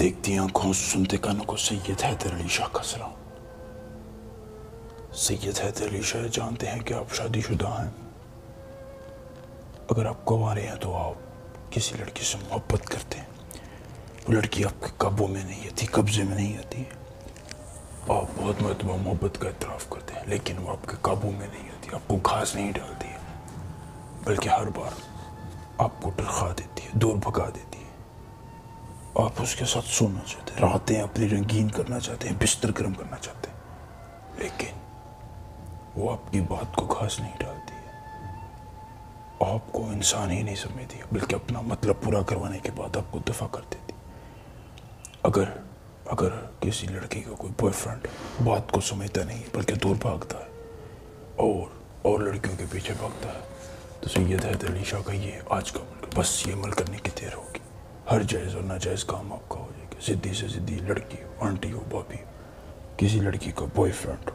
دیکھتی آنکھوں سنتے کانوں کو سید حیدر علی شاہ کا سلام۔ سید حیدر علی شاہ جانتے ہیں کہ آپ شادی شدہ ہیں۔ اگر آپ کنوارے ہیں تو آپ کسی لڑکی سے محبت کرتے ہیں، وہ لڑکی آپ کے قابو میں نہیں آتی، قبضے میں نہیں آتی، آپ بہت مرتبہ محبت کا اعتراف کرتے ہیں لیکن وہ آپ کے قابو میں نہیں آتی، آپ کو گھاس نہیں ڈالتی ہے بلکہ ہر بار آپ کو ڈرخا دیتی ہے، دور بھگا دیتی ہے۔ آپ اس کے ساتھ سونا چاہتے ہیں، راتیں اپنی رنگین کرنا چاہتے ہیں، بستر گرم کرنا چاہتے ہیں، لیکن وہ آپ کی بات کو گھاس نہیں ڈالتی ہے، آپ کو انسان ہی نہیں سمجھتی ہے بلکہ اپنا مطلب پورا کروانے کے بعد آپ کو دفع کر دیتی۔ اگر کسی لڑکی کا کوئی بوائے فرینڈ بات کو سمجھتا نہیں ہے بلکہ دور بھاگتا ہے اور لڑکیوں کے پیچھے بھاگتا ہے تو سید حیدر علی شاہ کا یہ آج کا عمل، بس یہ عمل کرنے کی دیر ہوگی، ہر جائز اور ناجائز کام آپ کا ہو جائے گا۔ ضدی سے ضدی لڑکی ہو، آنٹی ہو، بھابھی ہو، کسی لڑکی کا بوائے فرینڈ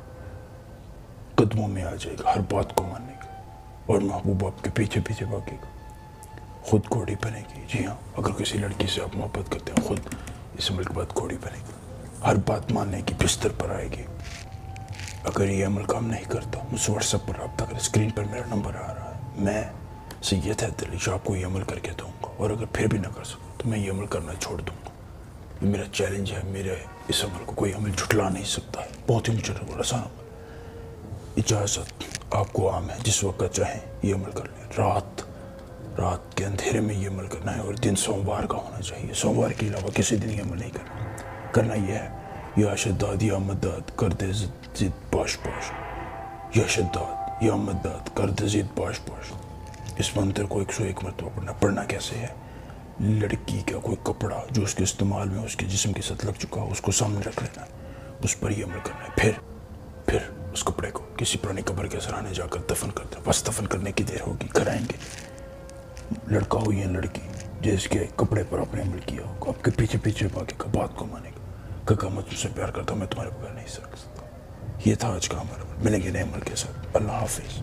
قدموں میں آ جائے گا ہر بات کو ماننے کا، اور محبوب آپ کے پیچھے پیچھے بھاگے گا، خود گھوڑی بنے گی۔ جی ہاں، اگر کسی لڑکی سے آپ محبت کرتے ہیں خود اس عمل کے بعد گھوڑی بنے گی، ہر بات ماننے کی، بستر پر آئے گی۔ اگر یہ عمل کام نہیں کرتا مجھ سے واٹس ایپ پر رابطہ کریں، اسکرین پر میرا نمبر آ رہا ہے، میں سید حیدر علی شاہ آپ کو یہ عمل کر کے دوں گا، اور اگر پھر بھی نہ کر سکوں تو میں یہ عمل کرنا چھوڑ دوں گا۔ یہ میرا چیلنج ہے، میرے اس عمل کو کوئی عمل جھٹلا نہیں سکتا ہے، بہت ہی مجرب اور آسان عمل۔ اجازت آپ کو عام ہے، جس وقت چاہیں یہ عمل کر لیں۔ رات کے اندھیرے میں یہ عمل کرنا ہے، اور دن سوموار کا ہونا چاہیے، سوموار کے علاوہ کسی دن یہ عمل نہیں کرنا یہ ہے۔ یا شداد یا مداد کرد زد باش باش، یا شداد یا مداد کرد زد باش باش۔ اس منتر کو 101 مرتبہ پڑھنا کیسے ہے؟ لڑکی کا کوئی کپڑا جو اس کے استعمال میں اس کے جسم کے ساتھ لگ چکا ہو اس کو سامنے رکھ لینا ہے، اس پر یہ عمل کرنا ہے، پھر اس کپڑے کو کسی پرانی قبر کے سرانے جا کر دفن کر دیں۔ بس دفن کرنے کی دیر ہوگی، گھر آئیں گے، لڑکا ہو یا لڑکی جس کے کپڑے پر آپ نے عمل کیا ہوگا آپ کے پیچھے پیچھے بھاگے گا، بات کو مانے گا، کہا میں تجھ سے پیار کرتا ہوں، میں تمہارے بغیر نہیں سکتا۔ یہ تھا آج کا عمل، ملیں گے نئے عمل کے ساتھ۔ اللہ حافظ۔